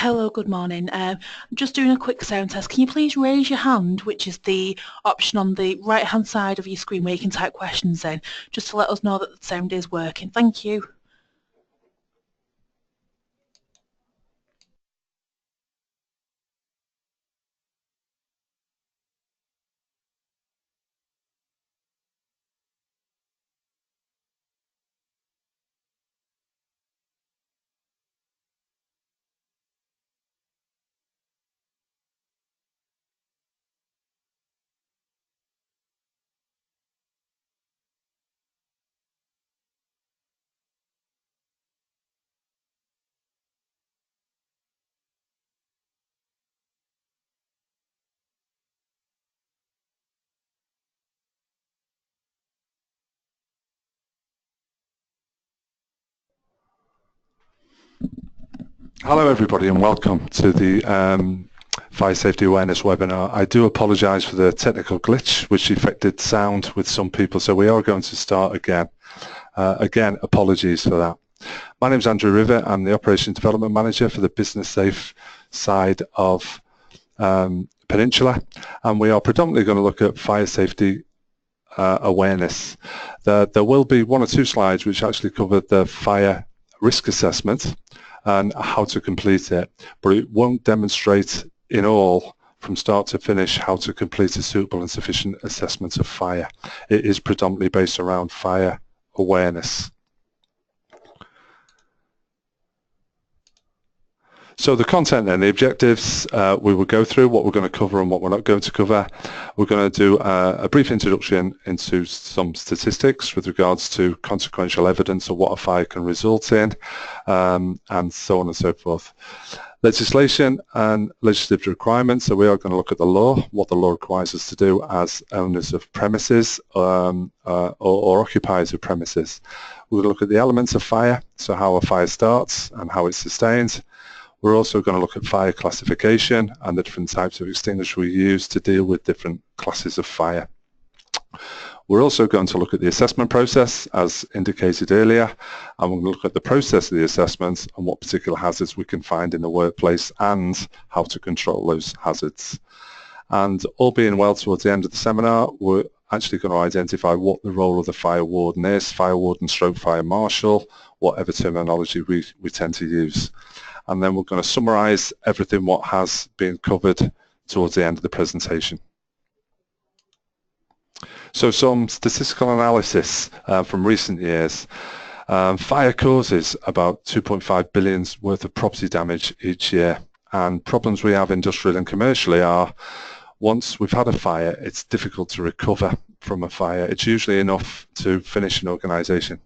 Hello, good morning. I'm just doing a quick sound test. Can you please raise your hand, which is the option on the right-hand side of your screen where you can type questions in, just to let us know that the sound is working. Thank you. Hello everybody and welcome to the Fire Safety Awareness webinar. I do apologise for the technical glitch which affected sound with some people, so we are going to start again. Again, apologies for that. My name is Andrew River. I'm the Operations Development Manager for the Business Safe side of Peninsula, and we are predominantly going to look at fire safety awareness. There will be one or two slides which actually cover the fire risk assessment and how to complete it, but it won't demonstrate in all from start to finish how to complete a suitable and sufficient assessment of fire. It is predominantly based around fire awareness. So the content and the objectives, we will go through what we're going to cover and what we're not going to cover. We're going to do a brief introduction into some statistics with regards to consequential evidence of what a fire can result in, and so on and so forth. Legislation and legislative requirements. So we are going to look at the law, what the law requires us to do as owners of premises or occupiers of premises. We're going to look at the elements of fire, so how a fire starts and how it's sustained. We're also going to look at fire classification and the different types of extinguisher we use to deal with different classes of fire. We're also going to look at the assessment process as indicated earlier, and we're going to look at the process of the assessment and what particular hazards we can find in the workplace and how to control those hazards. And all being well, towards the end of the seminar, we're actually going to identify what the role of the fire warden is, fire warden stroke fire marshal, whatever terminology we tend to use. And then we're going to summarise everything what has been covered towards the end of the presentation. So some statistical analysis from recent years. Fire causes about 2.5 billion worth of property damage each year, and problems we have industrially and commercially are once we've had a fire, it's difficult to recover from a fire. It's usually enough to finish an organisation.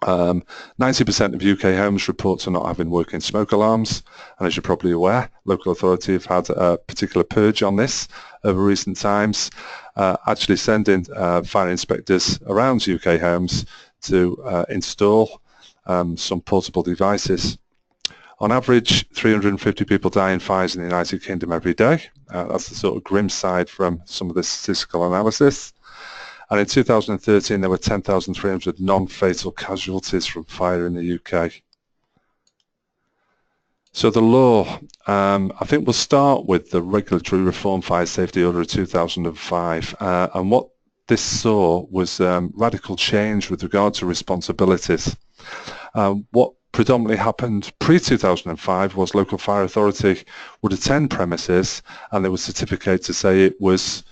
90% of UK homes report to not having working smoke alarms, and as you're probably aware, local authority have had a particular purge on this over recent times, actually sending fire inspectors around UK homes to install some portable devices. On average, 350 people die in fires in the United Kingdom every day. That's the sort of grim side from some of the statistical analysis. And in 2013, there were 10,300 non-fatal casualties from fire in the UK. So the law, I think we'll start with the Regulatory Reform Fire Safety Order of 2005. And what this saw was radical change with regard to responsibilities. What predominantly happened pre-2005 was local fire authority would attend premises and they would certificate to say it was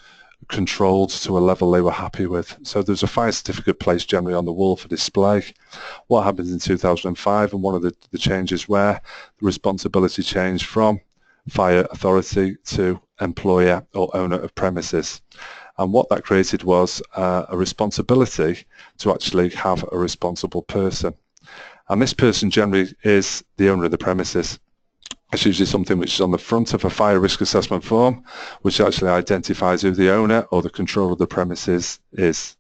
controlled to a level they were happy with. So there's a fire certificate placed generally on the wall for display. What happened in 2005, and one of the changes where the responsibility changed from fire authority to employer or owner of premises. And what that created was a responsibility to actually have a responsible person. And this person generally is the owner of the premises. It's usually something which is on the front of a fire risk assessment form, which actually identifies who the owner or the controller of the premises is.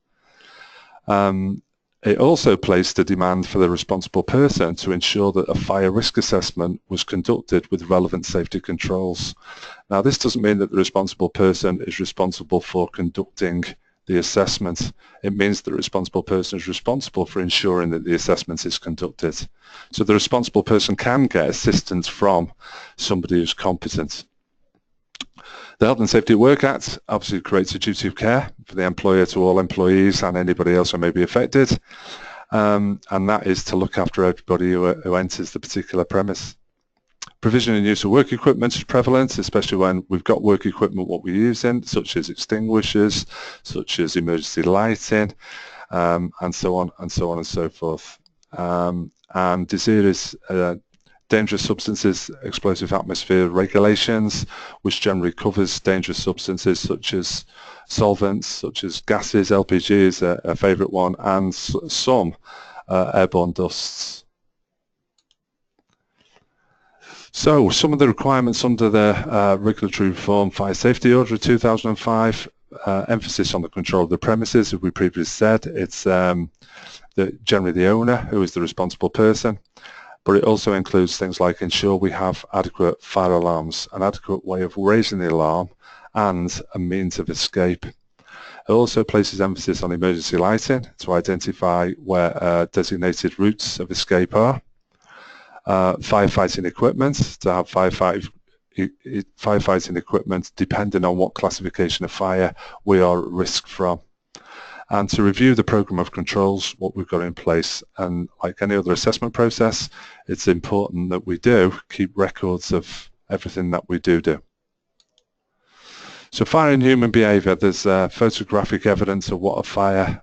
It also placed a demand for the responsible person to ensure that a fire risk assessment was conducted with relevant safety controls. Now, this doesn't mean that the responsible person is responsible for conducting the assessment. It means the responsible person is responsible for ensuring that the assessment is conducted. So the responsible person can get assistance from somebody who's competent. The Health and Safety at Work Act obviously creates a duty of care for the employer to all employees and anybody else who may be affected, and that is to look after everybody who enters the particular premise. Provision and use of work equipment is prevalent, especially when we've got work equipment what we're using, such as extinguishers, such as emergency lighting, and so on and so on and so forth. And disease, dangerous substances, explosive atmosphere regulations, which generally covers dangerous substances such as solvents, such as gases, LPG is a favourite one, and some airborne dusts. So some of the requirements under the Regulatory Reform Fire Safety Order of 2005, emphasis on the control of the premises, as we previously said. It's generally the owner who is the responsible person, but it also includes things like ensure we have adequate fire alarms, an adequate way of raising the alarm, and a means of escape. It also places emphasis on emergency lighting to identify where designated routes of escape are. Firefighting equipment, to have firefighting equipment depending on what classification of fire we are at risk from. And to review the programme of controls, what we've got in place. And like any other assessment process, it's important that we do keep records of everything that we do. So fire and human behaviour, there's photographic evidence of what a fire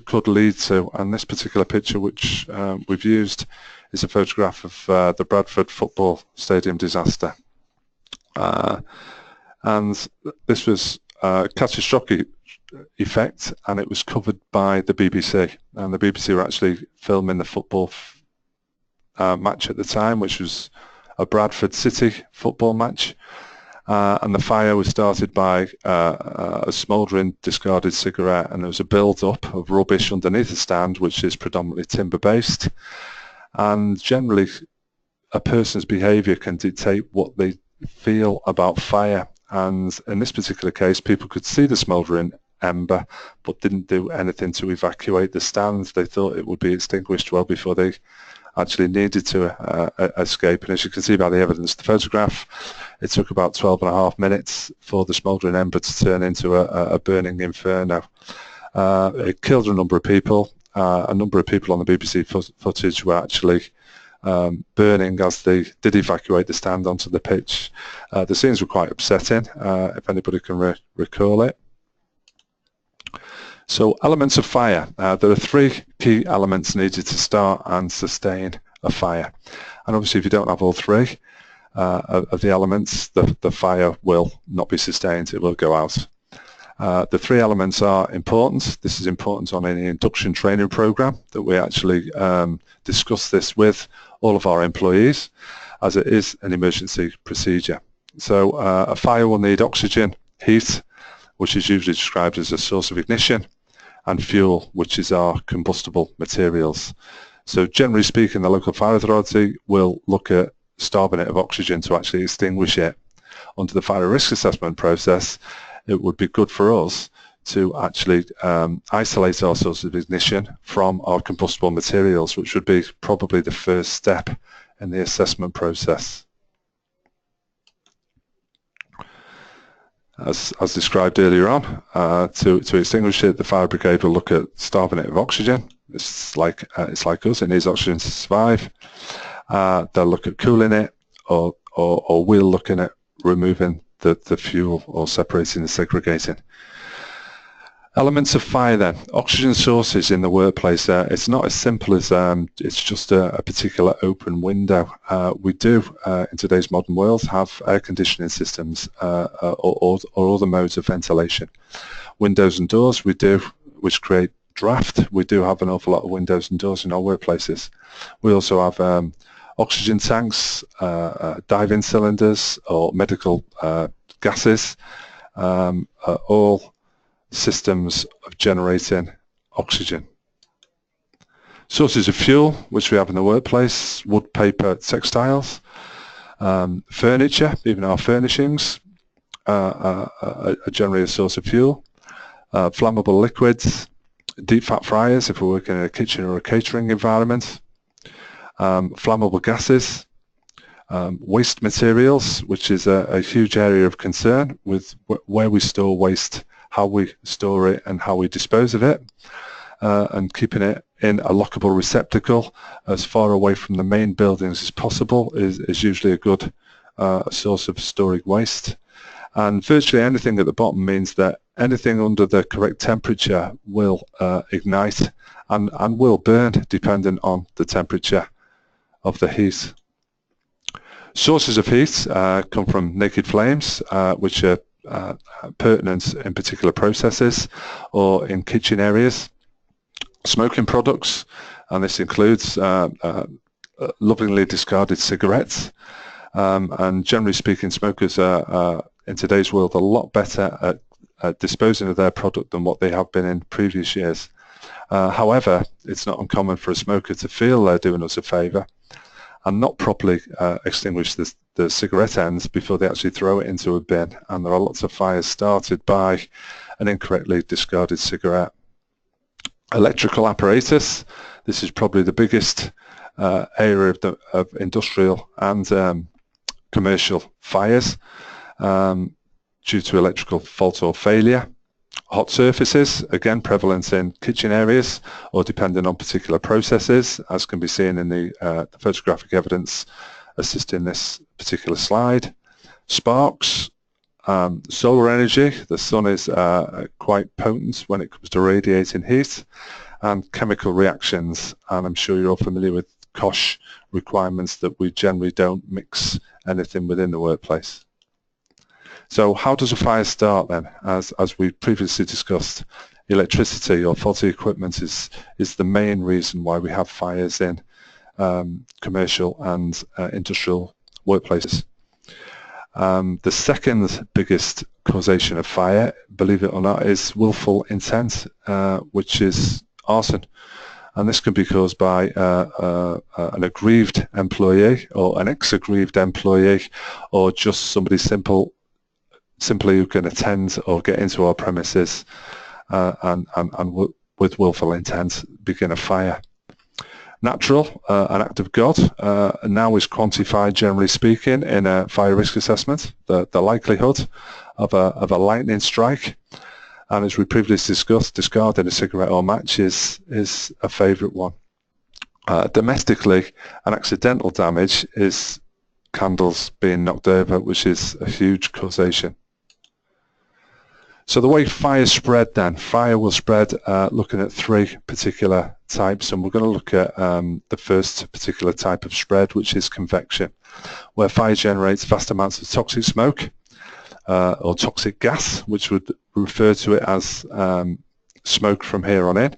could lead to. And this particular picture, which we've used, is a photograph of the Bradford football stadium disaster. And this was a catastrophic effect, and it was covered by the BBC. And the BBC were actually filming the football match at the time, which was a Bradford City football match. And the fire was started by a smouldering discarded cigarette, and there was a build-up of rubbish underneath the stand, which is predominantly timber-based. And generally, a person's behaviour can dictate what they feel about fire. And in this particular case, people could see the smouldering ember, but didn't do anything to evacuate the stand. They thought it would be extinguished well before they actually needed to escape. And as you can see by the evidence, the photograph, it took about 12.5 minutes for the smouldering ember to turn into a burning inferno. It killed a number of people. A number of people on the BBC footage were actually burning as they did evacuate the stand onto the pitch. The scenes were quite upsetting, if anybody can recall it. So elements of fire. There are 3 key elements needed to start and sustain a fire. And obviously if you don't have all 3 of the elements, the fire will not be sustained, it will go out. The 3 elements are important. This is important on any induction training program that we actually discuss this with all of our employees, as it is an emergency procedure. So a fire will need oxygen, heat, which is usually described as a source of ignition, and fuel, which is our combustible materials. So generally speaking, the local fire authority will look at starbonate of oxygen to actually extinguish it. Under the fire risk assessment process, it would be good for us to actually isolate our source of ignition from our combustible materials, which would be probably the first step in the assessment process. As described earlier on, to extinguish it, the fire brigade will look at starbonate of oxygen. It's like us, it needs oxygen to survive. They'll look at cooling it, or we're looking at removing the fuel or separating and segregating. Elements of fire then. Oxygen sources in the workplace. It's not as simple as it's just a particular open window. We do, in today's modern world, have air conditioning systems or other modes of ventilation. Windows and doors we do, which create draft. We do have an awful lot of windows and doors in our workplaces. We also have oxygen tanks, diving cylinders, or medical gases, all systems of generating oxygen. Sources of fuel, which we have in the workplace: wood, paper, textiles, furniture, even our furnishings are generally a source of fuel. flammable liquids, deep fat fryers if we're working in a kitchen or a catering environment, flammable gases, waste materials, which is a huge area of concern with where we store waste, how we store it and how we dispose of it, and keeping it in a lockable receptacle as far away from the main buildings as possible is usually a good source of storing waste. And virtually anything at the bottom means that anything under the correct temperature will ignite and will burn depending on the temperature of the heat. Sources of heat come from naked flames, which are pertinent in particular processes or in kitchen areas. Smoking products, and this includes lovingly discarded cigarettes, and generally speaking, smokers are in today's world a lot better at disposing of their product than what they have been in previous years. However, it's not uncommon for a smoker to feel they're doing us a favour and not properly extinguish the cigarette ends before they actually throw it into a bin, and there are lots of fires started by an incorrectly discarded cigarette. Electrical apparatus, this is probably the biggest area of industrial and commercial fires due to electrical fault or failure. Hot surfaces, again prevalent in kitchen areas or depending on particular processes, as can be seen in the photographic evidence assisting this particular slide. Sparks, solar energy, the sun is quite potent when it comes to radiating heat, and chemical reactions, and I'm sure you're all familiar with COSH requirements that we generally don't mix anything within the workplace. So how does a fire start then? As we previously discussed, electricity or faulty equipment is the main reason why we have fires in commercial and industrial workplaces. The second biggest causation of fire, believe it or not, is willful intent, which is arson. And this can be caused by an aggrieved employee or an ex-aggrieved employee, or just somebody simply who can attend or get into our premises and with willful intent begin a fire. Natural, an act of God, now is quantified generally speaking in a fire risk assessment, the likelihood of a lightning strike, and as we previously discussed, discarding a cigarette or match is a favourite one. Domestically, an accidental damage is candles being knocked over, which is a huge causation. So the way fire spread then, fire will spread looking at three particular types, and we're going to look at the first particular type of spread, which is convection, where fire generates vast amounts of toxic smoke or toxic gas, which would refer to it as smoke from here on in,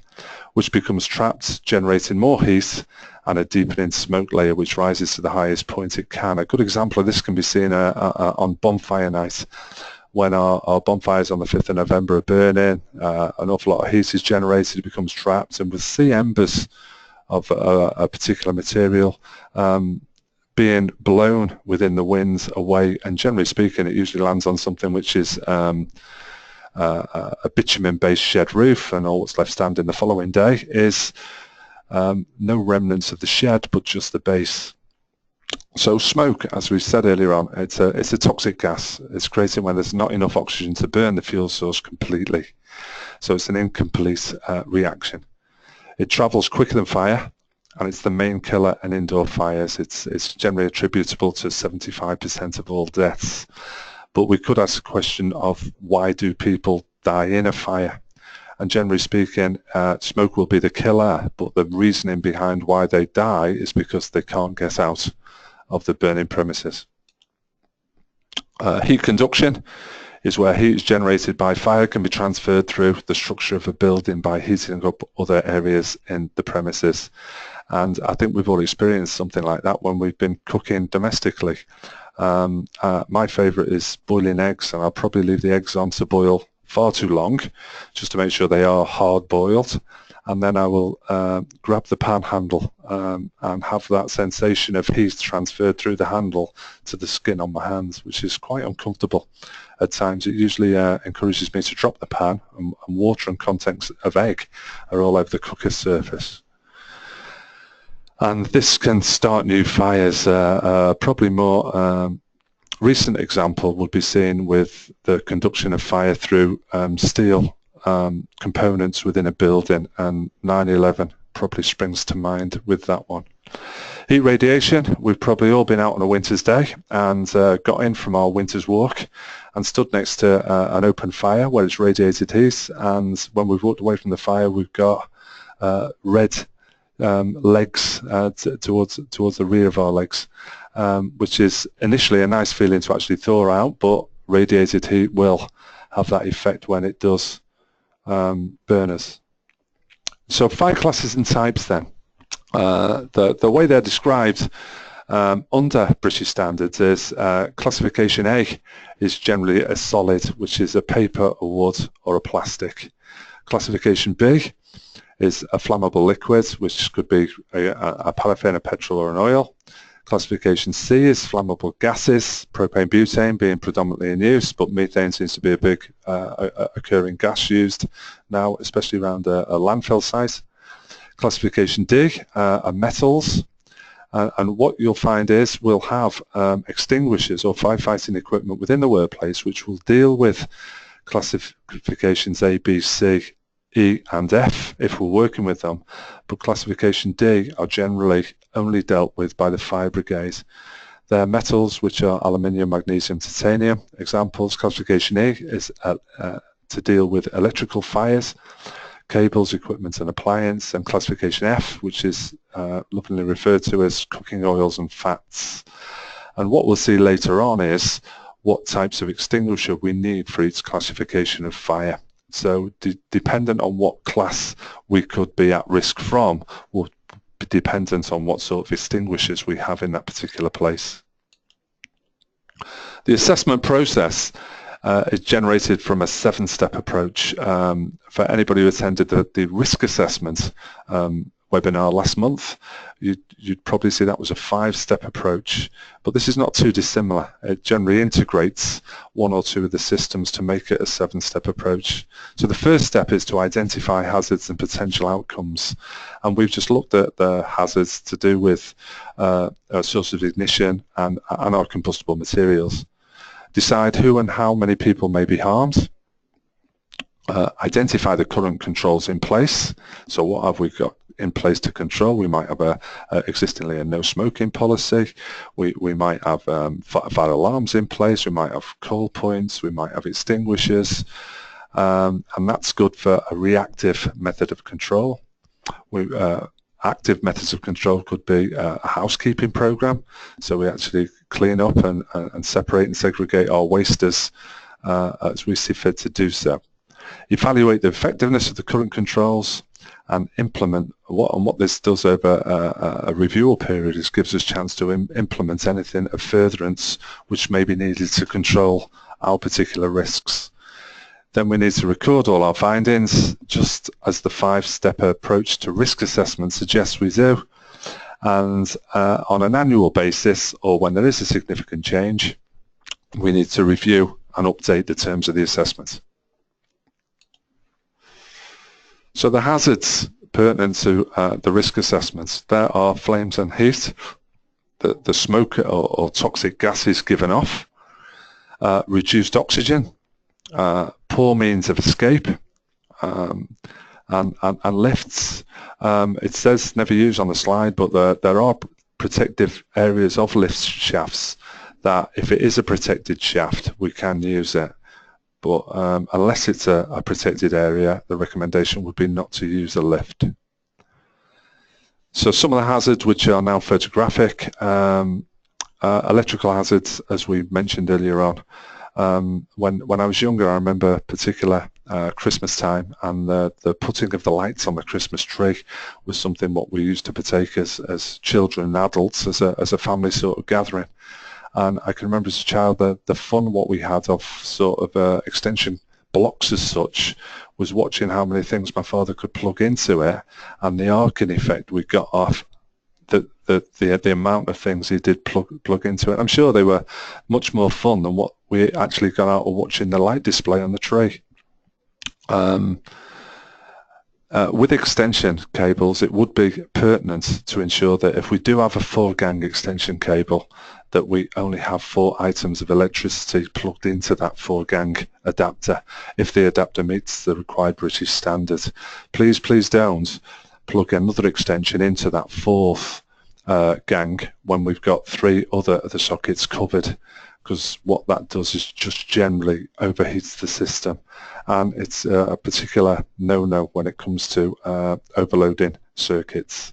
which becomes trapped, generating more heat and a deepening smoke layer which rises to the highest point it can. A good example of this can be seen on bonfire night, when our bonfires on the 5th of November are burning, an awful lot of heat is generated, it becomes trapped, and we'll see embers of a particular material being blown within the winds away, and generally speaking it usually lands on something which is a bitumen-based shed roof, and all that's left standing the following day is no remnants of the shed but just the base. So smoke, as we said earlier on, it's a toxic gas. It's created when there's not enough oxygen to burn the fuel source completely. So it's an incomplete reaction. It travels quicker than fire, and it's the main killer in indoor fires. It's generally attributable to 75% of all deaths. But we could ask the question of why do people die in a fire? And generally speaking, smoke will be the killer, but the reasoning behind why they die is because they can't get out of the burning premises. Heat conduction is where heat is generated by fire can be transferred through the structure of a building by heating up other areas in the premises. And I think we've all experienced something like that when we've been cooking domestically. My favourite is boiling eggs, and I'll probably leave the eggs on to boil far too long just to make sure they are hard boiled, and then I will grab the pan handle and have that sensation of heat transferred through the handle to the skin on my hands, which is quite uncomfortable at times. It usually encourages me to drop the pan, and water and contents of egg are all over the cooker surface. And this can start new fires. Probably more recent example would be seen with the conduction of fire through steel components within a building, and 9/11 probably springs to mind with that one. Heat radiation, we've probably all been out on a winter's day and got in from our winter's walk and stood next to an open fire where it's radiated heat, and when we've walked away from the fire we've got red legs towards the rear of our legs, which is initially a nice feeling to actually thaw out, but radiated heat will have that effect when it does burn us. So fire classes and types then. The way they're described under British standards is classification A is generally a solid, which is a paper, a wood or a plastic. Classification B is a flammable liquid, which could be a paraffin, a petrol or an oil. Classification C is flammable gases, propane, butane being predominantly in use, but methane seems to be a big occurring gas used now, especially around a landfill site. Classification D are metals, and what you'll find is we'll have extinguishers or firefighting equipment within the workplace which will deal with classifications A, B, C, E and F if we're working with them, but classification D are generally only dealt with by the fire brigade. They're metals which are aluminium, magnesium, titanium. Examples: classification E is to deal with electrical fires, cables, equipment and appliance, and classification F, which is lovingly referred to as cooking oils and fats. And what we'll see later on is what types of extinguisher we need for each classification of fire. So dependent on what class we could be at risk from will be dependent on what sort of extinguishers we have in that particular place. The assessment process is generated from a 7-step approach. For anybody who attended the risk assessment webinar last month, you'd probably see that was a 5-step approach, but this is not too dissimilar. It generally integrates one or two of the systems to make it a 7-step approach. So the first step is to identify hazards and potential outcomes, and we've just looked at the hazards to do with source of ignition and our combustible materials. Decide who and how many people may be harmed. Identify the current controls in place. So what have we got in place to control? We might have existingly a no smoking policy. We might have fire alarms in place. We might have coal points. We might have extinguishers, and that's good for a reactive method of control. Active methods of control could be a housekeeping program, so we actually clean up and separate and segregate our waste as we see fit to do so. Evaluate the effectiveness of the current controls and implement what this does over a review period is gives us a chance to implement anything of furtherance which may be needed to control our particular risks. Then we need to record all our findings, just as the 5-step approach to risk assessment suggests we do, and on an annual basis, or when there is a significant change, we need to review and update the terms of the assessment. So the hazards pertinent to the risk assessments, there are flames and heat, the smoke or toxic gases given off, reduced oxygen, poor means of escape, and lifts. It says never use on the slide, but there are protective areas of lift shafts that if it is a protected shaft we can use it, but unless it's a protected area the recommendation would be not to use a lift. So some of the hazards which are now photographic, electrical hazards as we mentioned earlier on. When I was younger I remember a particular Christmas time, and the putting of the lights on the Christmas tree was something what we used to partake as children and adults as a family sort of gathering. And I can remember as a child the fun what we had of sort of extension blocks as such, was watching how many things my father could plug into it, and the arcing effect we got off the amount of things he did plug into it. I'm sure they were much more fun than what we actually got out of watching the light display on the tree. With extension cables, it would be pertinent to ensure that if we do have a 4-gang extension cable, that we only have 4 items of electricity plugged into that 4-gang adapter, if the adapter meets the required British standard. Please don't plug another extension into that 4th gang when we've got 3 other of the sockets covered, because what that does is just generally overheats the system, and it's a particular no-no when it comes to overloading circuits.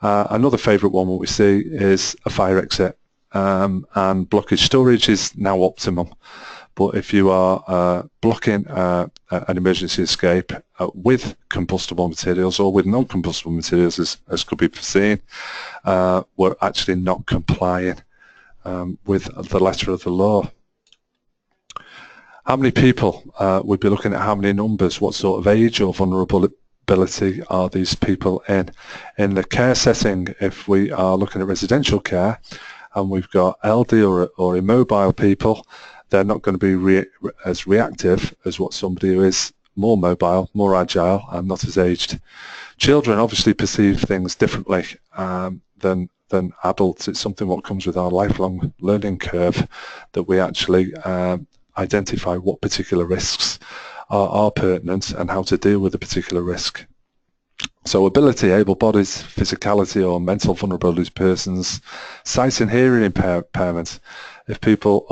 Another favourite one what we see is a fire exit, and blockage storage is now optimum. But if you are blocking an emergency escape with combustible materials or with non-combustible materials, as could be foreseen, we're actually not complying with the letter of the law. How many people? We'd be looking at how many numbers, what sort of age or vulnerability are these people in. In the care setting, if we are looking at residential care and we've got elderly or immobile people, they're not going to be as reactive as what somebody who is more mobile, more agile, and not as aged. Children obviously perceive things differently than adults. It's something what comes with our lifelong learning curve, that we actually identify what particular risks are pertinent and how to deal with a particular risk. So ability, able bodies, physicality or mental vulnerability persons, sight and hearing impairment. If people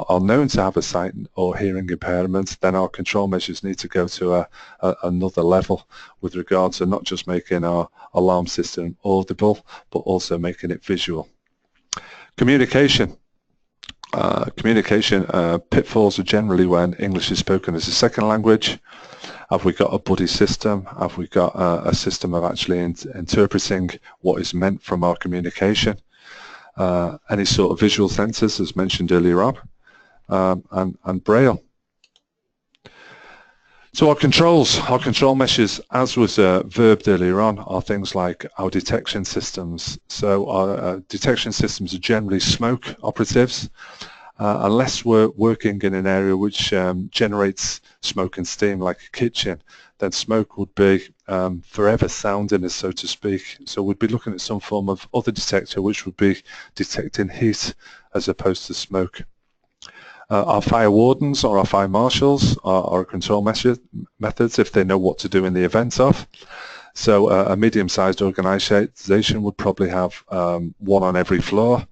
are known to have a sight or hearing impairment, then our control measures need to go to another level with regard to not just making our alarm system audible, but also making it visual. Communication. Pitfalls are generally when English is spoken as a second language. Have we got a buddy system? Have we got a system of actually interpreting what is meant from our communication? Any sort of visual sensors, as mentioned earlier on, and Braille. So our control measures, as was verbed earlier on, are things like our detection systems. So our detection systems are generally smoke operatives. Unless we're working in an area which generates smoke and steam like a kitchen, then smoke would be forever sounding us, so to speak. So we'd be looking at some form of other detector which would be detecting heat as opposed to smoke. Our fire wardens or our fire marshals are control methods if they know what to do in the event of. So a medium-sized organisation would probably have one on every floor.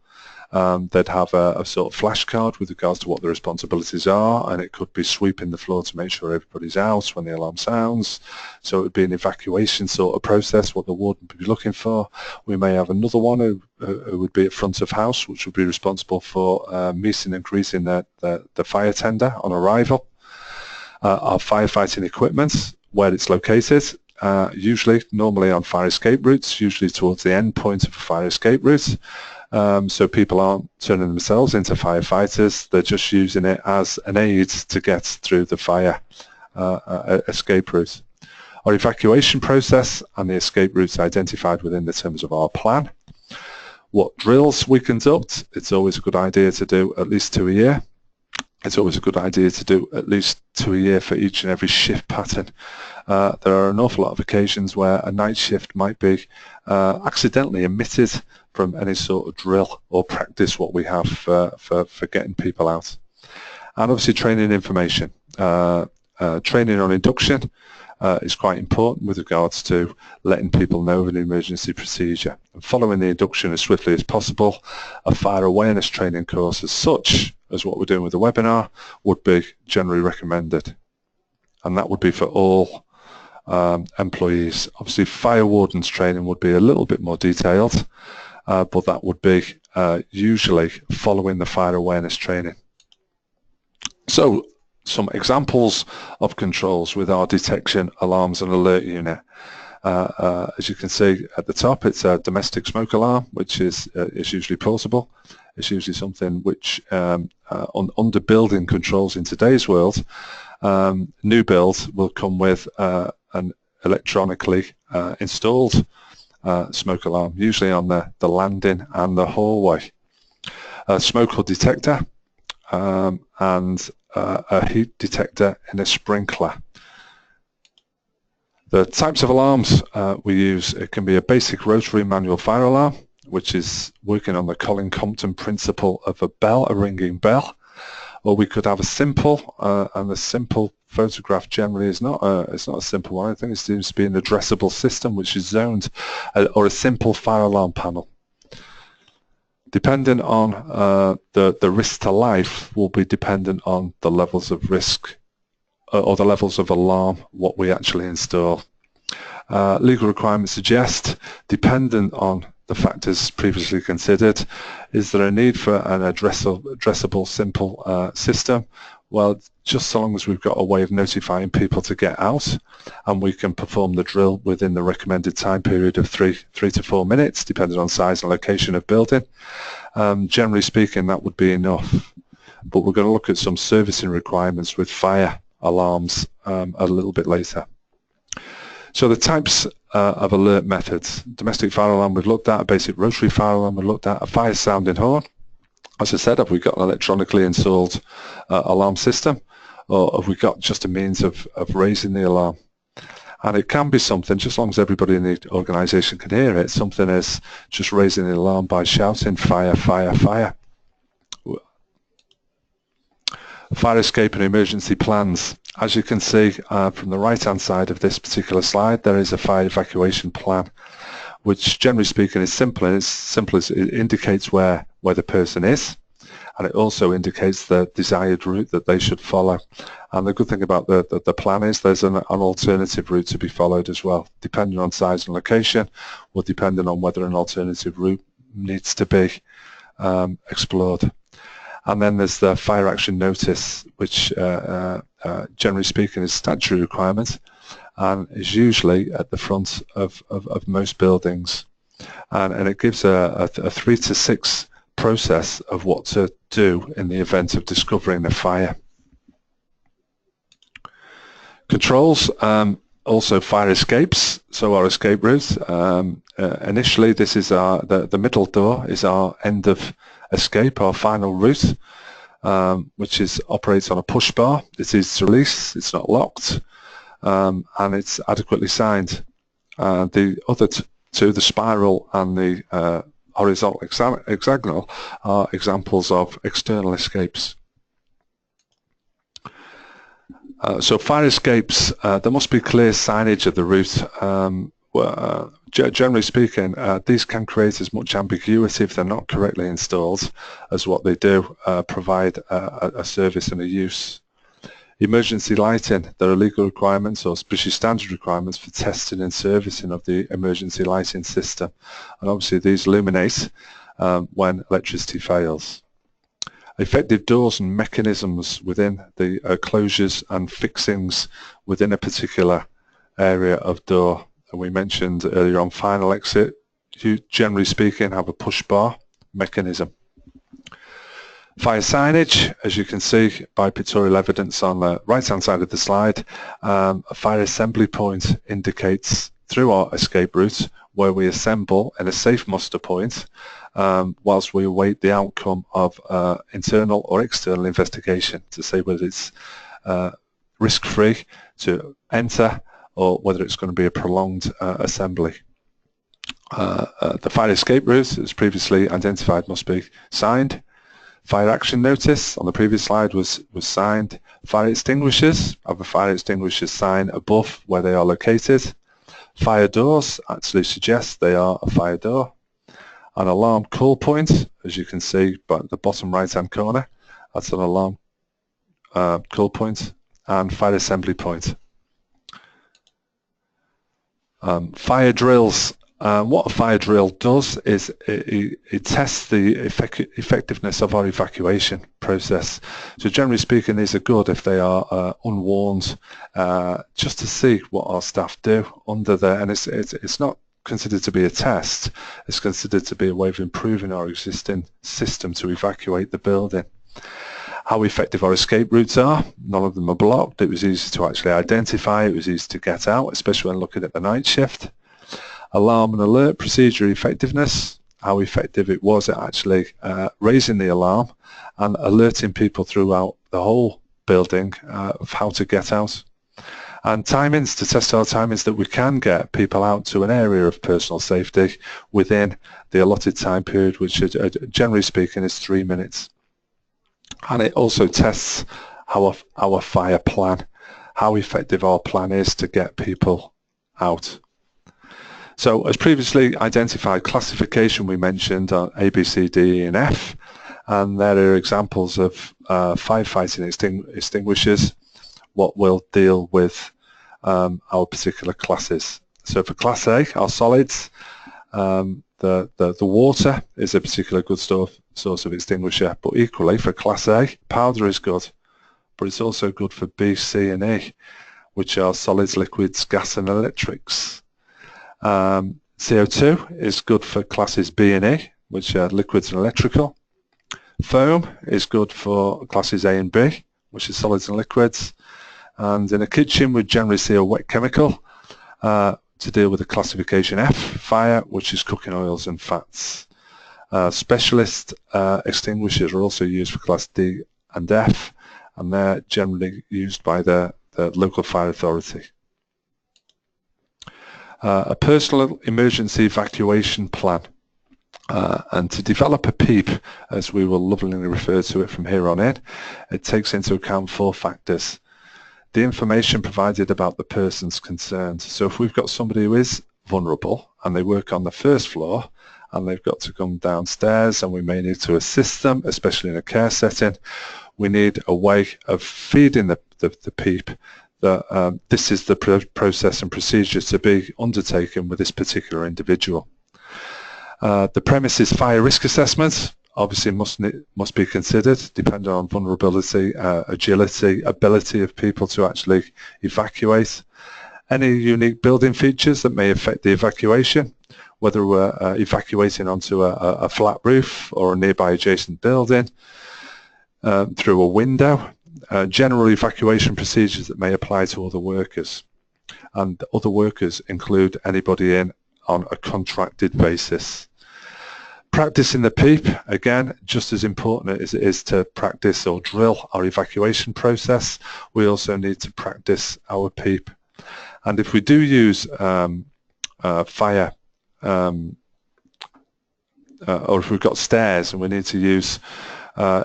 They'd have a sort of flashcard with regards to what the responsibilities are, and it could be sweeping the floor to make sure everybody's out when the alarm sounds. So it would be an evacuation sort of process, what the warden would be looking for. We may have another one who would be at front of house, which would be responsible for meeting and greeting the fire tender on arrival. Our firefighting equipment, where it's located, normally on fire escape routes, usually towards the end point of a fire escape route. So people aren't turning themselves into firefighters, they're just using it as an aid to get through the fire escape route. Our evacuation process and the escape routes identified within the terms of our plan. What drills we conduct, it's always a good idea to do at least 2 a year. It's always a good idea to do at least 2 a year for each and every shift pattern. There are an awful lot of occasions where a night shift might be accidentally omitted from any sort of drill or practice what we have for getting people out. And obviously training information. Training on induction is quite important with regards to letting people know of an emergency procedure. And following the induction as swiftly as possible, a fire awareness training course as such as what we're doing with the webinar would be generally recommended. And that would be for all employees. Obviously fire wardens training would be a little bit more detailed, but that would be usually following the fire awareness training. So some examples of controls with our detection, alarms and alert unit. As you can see at the top, it's a domestic smoke alarm, which is usually portable. It's usually something which under building controls in today's world, new builds will come with an electronically installed smoke alarm, usually on the landing and the hallway. A smoke hood detector and a heat detector in a sprinkler. The types of alarms we use, it can be a basic rotary manual fire alarm, which is working on the Colin Compton principle of a bell, a ringing bell, or we could have a simple, and the simple photograph generally is not a simple one. I think it seems to be an addressable system which is zoned, or a simple fire alarm panel. Depending on the risk to life will be dependent on the levels of risk or the levels of alarm what we actually install. Legal requirements suggest, dependent on the factors previously considered, is there a need for an addressable simple system? Well, just so long as we've got a way of notifying people to get out and we can perform the drill within the recommended time period of 3 to 4 minutes, depending on size and location of building. Generally speaking, that would be enough. But we're going to look at some servicing requirements with fire alarms a little bit later. So the types of alert methods: domestic fire alarm we've looked at, a basic rotary fire alarm we've looked at, a fire sounding horn. As I said, have we got an electronically installed alarm system, or have we got just a means of raising the alarm? And it can be something, just as long as everybody in the organisation can hear it, something as just raising the alarm by shouting fire, fire, fire. Fire escape and emergency plans. As you can see from the right hand side of this particular slide, there is a fire evacuation plan, which generally speaking is simple, and it's simple as it indicates where the person is, and it also indicates the desired route that they should follow. And the good thing about the plan is there's an alternative route to be followed as well, depending on size and location, or depending on whether an alternative route needs to be explored. And then there's the fire action notice, which generally speaking is statutory requirement and is usually at the front of most buildings. And it gives a 3 to 6 process of what to do in the event of discovering a fire. Controls, also fire escapes, so our escape route. Initially this is the middle door is our end of escape, our final route, which operates on a push bar. It is release, it's not locked, and it's adequately signed. The other two, the spiral and the horizontal hexagonal, are examples of external escapes. So fire escapes, there must be clear signage of the route. Generally speaking, these can create as much ambiguity if they're not correctly installed as what they do provide a service and a use. Emergency lighting, there are legal requirements or British standard requirements for testing and servicing of the emergency lighting system, and obviously these illuminate when electricity fails. Effective doors and mechanisms within the closures and fixings within a particular area of door. And we mentioned earlier on final exit, you generally speaking have a push bar mechanism. Fire signage, as you can see by pictorial evidence on the right hand side of the slide, a fire assembly point indicates through our escape route where we assemble at a safe muster point whilst we await the outcome of internal or external investigation to say whether it's risk-free to enter or whether it's going to be a prolonged assembly. The fire escape route, as previously identified, must be signed. Fire action notice on the previous slide was signed. Fire extinguishers, have a fire extinguisher sign above where they are located. Fire doors actually suggest they are a fire door. An alarm call point, as you can see by the bottom right hand corner, that's an alarm call point, and fire assembly point. Fire drills. What a fire drill does is it tests the effectiveness of our evacuation process. So generally speaking, these are good if they are unwarned, just to see what our staff do under there. And it's not considered to be a test. It's considered to be a way of improving our existing system to evacuate the building. How effective our escape routes are. None of them are blocked. It was easy to actually identify. It was easy to get out, especially when looking at the night shift. Alarm and alert procedure effectiveness. How effective it was at actually raising the alarm and alerting people throughout the whole building of how to get out. And timings, to test our timings that we can get people out to an area of personal safety within the allotted time period, which generally speaking is 3 minutes. And it also tests our fire plan, how effective our plan is to get people out. So as previously identified, classification we mentioned on A, B, C, D, E and F, and there are examples of firefighting extinguishers, what will deal with our particular classes. So for Class A, our solids, the water is a particular good source of extinguisher, but equally for Class A, powder is good, but it's also good for B, C and E, which are solids, liquids, gas and electrics. CO2 is good for classes B and E, which are liquids and electrical. Foam is good for classes A and B, which is solids and liquids. And in a kitchen we generally see a wet chemical to deal with the classification F, fire, which is cooking oils and fats. Specialist extinguishers are also used for class D and F, and they're generally used by the local fire authority. A personal emergency evacuation plan, and to develop a PEEP, as we will lovingly refer to it from here on in, it takes into account 4 factors. The information provided about the persons concerned. So if we've got somebody who is vulnerable and they work on the 1st floor and they've got to come downstairs and we may need to assist them, especially in a care setting, we need a way of feeding the PEEP that this is the process and procedure to be undertaken with this particular individual. The premises fire risk assessment obviously must be considered, depending on vulnerability, agility, ability of people to actually evacuate. Any unique building features that may affect the evacuation, whether we're evacuating onto a flat roof or a nearby adjacent building, through a window, general evacuation procedures that may apply to other workers. And other workers include anybody in on a contracted basis. Practicing the PEEP, again, just as important as it is to practice or drill our evacuation process, we also need to practice our PEEP. And if we do use fire, or if we've got stairs and we need to use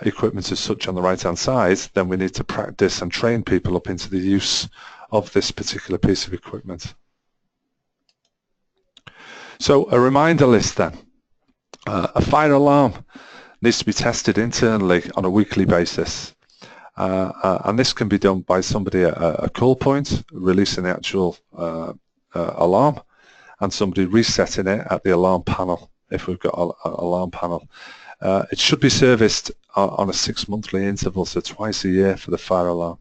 equipment as such on the right-hand side, then we need to practice and train people up into the use of this particular piece of equipment. So a reminder list then. A fire alarm needs to be tested internally on a weekly basis, and this can be done by somebody at a call point releasing the actual alarm, and somebody resetting it at the alarm panel if we've got an alarm panel. It should be serviced on a 6-monthly interval, so twice a year for the fire alarm.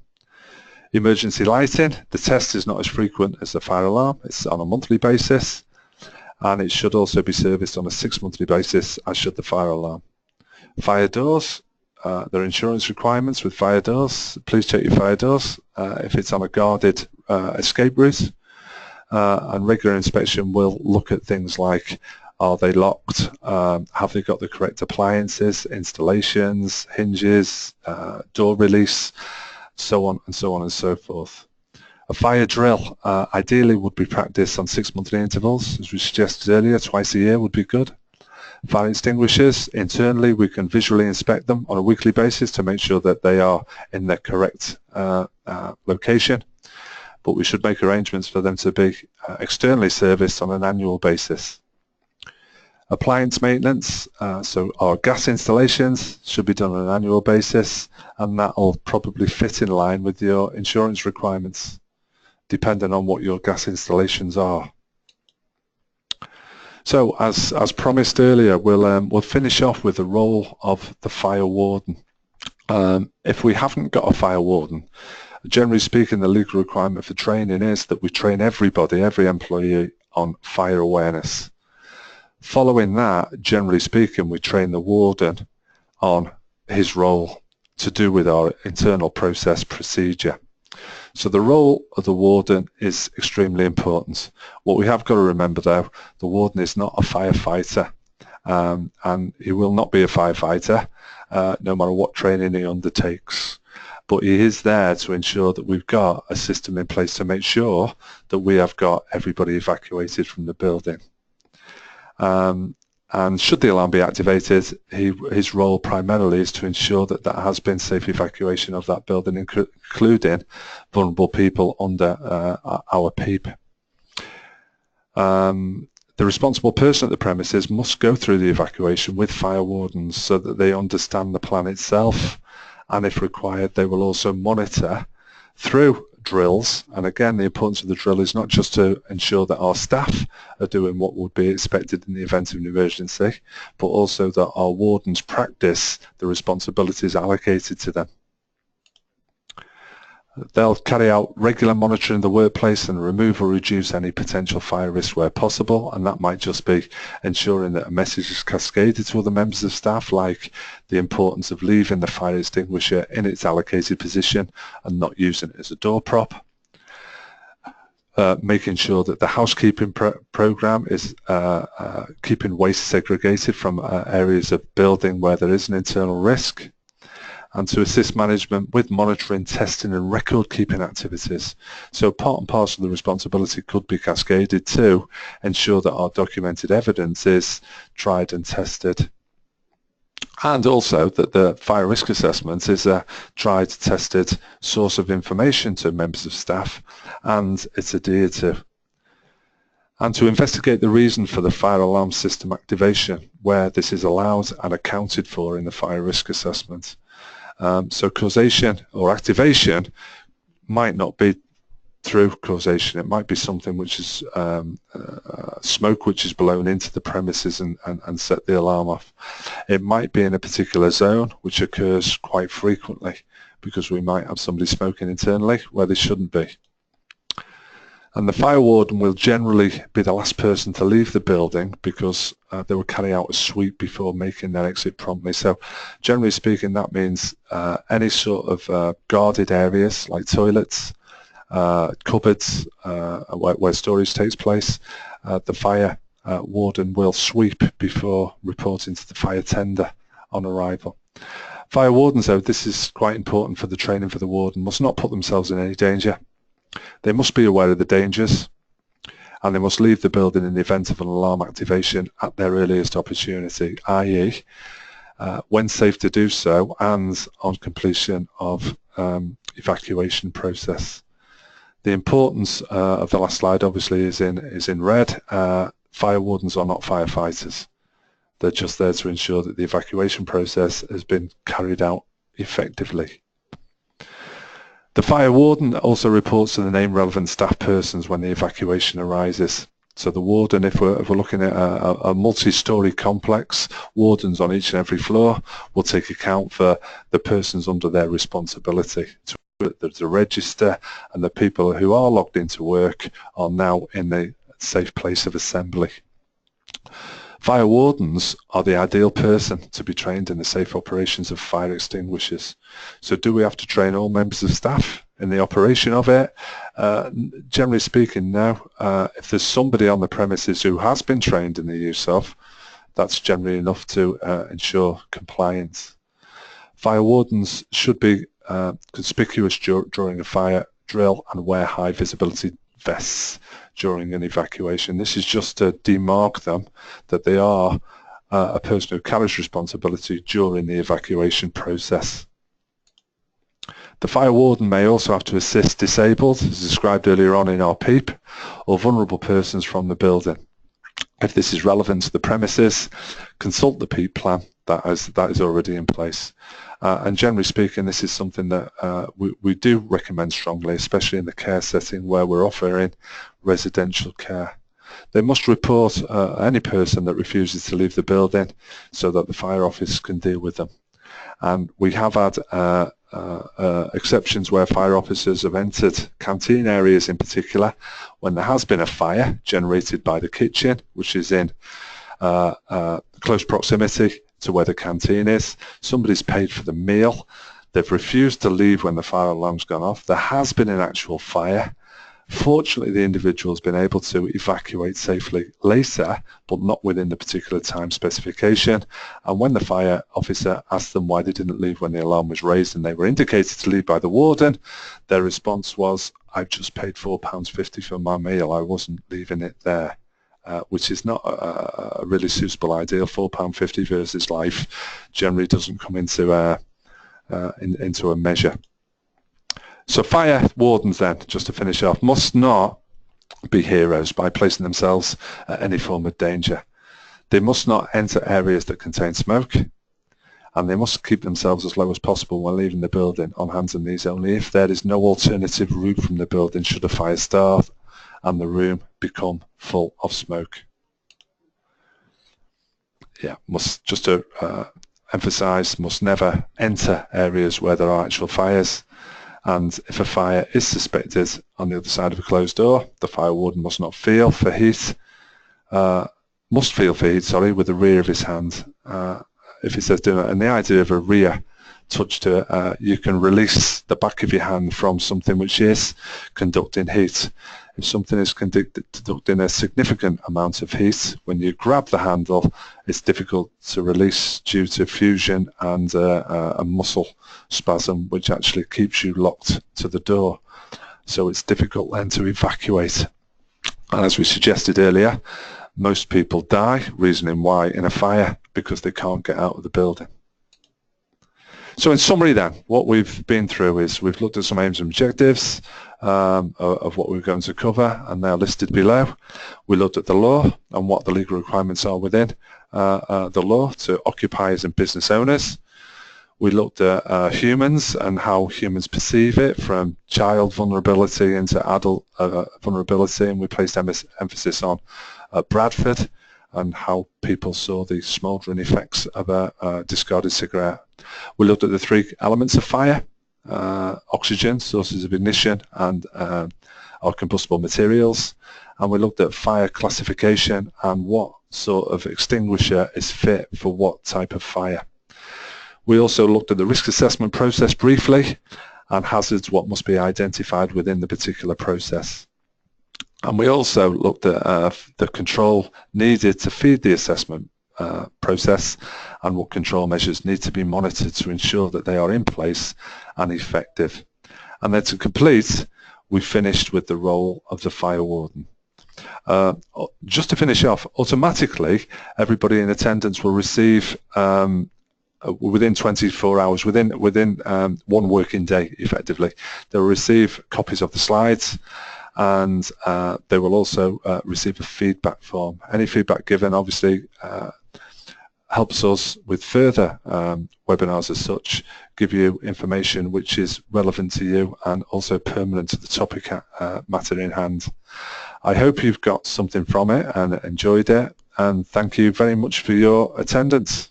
Emergency lighting, the test is not as frequent as the fire alarm, it's on a monthly basis, and it should also be serviced on a 6-monthly basis, as should the fire alarm. Fire doors, there are insurance requirements with fire doors. Please check your fire doors if it's on a guarded escape route, and regular inspection will look at things like, are they locked, have they got the correct appliances, installations, hinges, door release, so on and so on and so forth. A fire drill ideally would be practiced on 6-monthly intervals, as we suggested earlier. Twice a year would be good. Fire extinguishers, internally we can visually inspect them on a weekly basis to make sure that they are in their correct location, but we should make arrangements for them to be externally serviced on an annual basis. Appliance maintenance, so our gas installations should be done on an annual basis, and that will probably fit in line with your insurance requirements, depending on what your gas installations are. So, as promised earlier, we'll finish off with the role of the fire warden. If we haven't got a fire warden, generally speaking, the legal requirement for training is that we train everybody, every employee, on fire awareness. Following that, generally speaking, we train the warden on his role to do with our internal process procedure. So the role of the warden is extremely important. What we have got to remember though, the warden is not a firefighter, and he will not be a firefighter no matter what training he undertakes. But he is there to ensure that we've got a system in place to make sure that we have got everybody evacuated from the building. And should the alarm be activated, his role primarily is to ensure that there has been safe evacuation of that building, including vulnerable people under our PEEP. The responsible person at the premises must go through the evacuation with fire wardens so that they understand the plan itself, and if required they will also monitor through drills. And again, the importance of the drill is not just to ensure that our staff are doing what would be expected in the event of an emergency, but also that our wardens practice the responsibilities allocated to them. They'll carry out regular monitoring of the workplace and remove or reduce any potential fire risk where possible, and that might just be ensuring that a message is cascaded to other members of staff, like the importance of leaving the fire extinguisher in its allocated position and not using it as a door prop. Making sure that the housekeeping program is keeping waste segregated from areas of building where there is an internal risk, and to assist management with monitoring, testing and record keeping activities. So part and parcel of the responsibility could be cascaded to ensure that our documented evidence is tried and tested, and also that the fire risk assessment is a tried, tested source of information to members of staff and it's adhered to. And to investigate the reason for the fire alarm system activation where this is allowed and accounted for in the fire risk assessment. So causation or activation might not be through causation. It might be something which is smoke which is blown into the premises and set the alarm off. It might be in a particular zone which occurs quite frequently because we might have somebody smoking internally where they shouldn't be. And the fire warden will generally be the last person to leave the building because they will carry out a sweep before making their exit promptly. So generally speaking, that means any sort of guarded areas like toilets, cupboards where storage takes place, the fire warden will sweep before reporting to the fire tender on arrival. Fire wardens, though, this is quite important for the training for the warden, must not put themselves in any danger. They must be aware of the dangers and they must leave the building in the event of an alarm activation at their earliest opportunity, i.e. When safe to do so and on completion of evacuation process. The importance of the last slide obviously is in red. Fire wardens are not firefighters. They're just there to ensure that the evacuation process has been carried out effectively. The fire warden also reports to the name relevant staff persons when the evacuation arises. So the warden, if we're looking at a multi-storey complex, wardens on each and every floor will take account for the persons under their responsibility. The register and the people who are logged into work are now in the safe place of assembly. Fire wardens are the ideal person to be trained in the safe operations of fire extinguishers. So do we have to train all members of staff in the operation of it? Generally speaking, no. If there's somebody on the premises who has been trained in the use of, that's generally enough to ensure compliance. Fire wardens should be conspicuous during a fire drill and wear high visibility vests during an evacuation. This is just to demark them that they are a person who carries responsibility during the evacuation process. The fire warden may also have to assist disabled, as described earlier on in our PEEP, or vulnerable persons from the building. If this is relevant to the premises, consult the PEEP plan that is already in place. And generally speaking, this is something that we do recommend strongly, especially in the care setting where we're offering residential care. They must report any person that refuses to leave the building so that the fire office can deal with them. And we have had exceptions where fire officers have entered canteen areas in particular when there has been a fire generated by the kitchen, which is in close proximity to where the canteen is. Somebody's paid for the meal. They've refused to leave when the fire alarm's gone off. There has been an actual fire. Fortunately, the individual's been able to evacuate safely later, but not within the particular time specification. And when the fire officer asked them why they didn't leave when the alarm was raised and they were indicated to leave by the warden, their response was, "I've just paid £4.50 for my meal. I wasn't leaving it there." Which is not a really suitable ideal. £4.50 versus life generally doesn't come into a measure. So fire wardens then, just to finish off, must not be heroes by placing themselves at any form of danger. They must not enter areas that contain smoke, and they must keep themselves as low as possible when leaving the building on hands and knees only if there is no alternative route from the building should a fire start and the room become full of smoke. Yeah, must, just to emphasise, must never enter areas where there are actual fires. And if a fire is suspected on the other side of a closed door, the fire warden must not feel for heat, with the rear of his hand. If he says do it, and the idea of a rear touch to it, you can release the back of your hand from something which is conducting heat. If something is conducting a significant amount of heat, when you grab the handle, it's difficult to release due to fusion and a muscle spasm, which actually keeps you locked to the door. So it's difficult then to evacuate. And as we suggested earlier, most people die, reasoning why, in a fire, because they can't get out of the building. So in summary then, what we've been through is we've looked at some aims and objectives of what we're going to cover, and they're listed below. We looked at the law and what the legal requirements are within the law to occupiers and business owners. We looked at humans and how humans perceive it, from child vulnerability into adult vulnerability, and we placed emphasis on Bradford and how people saw the smouldering effects of a discarded cigarette. We looked at the three elements of fire: oxygen, sources of ignition, and our combustible materials. And we looked at fire classification and what sort of extinguisher is fit for what type of fire. We also looked at the risk assessment process briefly and hazards, what must be identified within the particular process. And we also looked at the control needed to feed the assessment process and what control measures need to be monitored to ensure that they are in place and effective. And then to complete, we finished with the role of the fire warden. Just to finish off, automatically everybody in attendance will receive within 24 hours, within one working day effectively, they'll receive copies of the slides, and they will also receive a feedback form. Any feedback given obviously helps us with further webinars as such, give you information which is relevant to you and also permanent to the topic matter in hand. I hope you've got something from it and enjoyed it, and thank you very much for your attendance.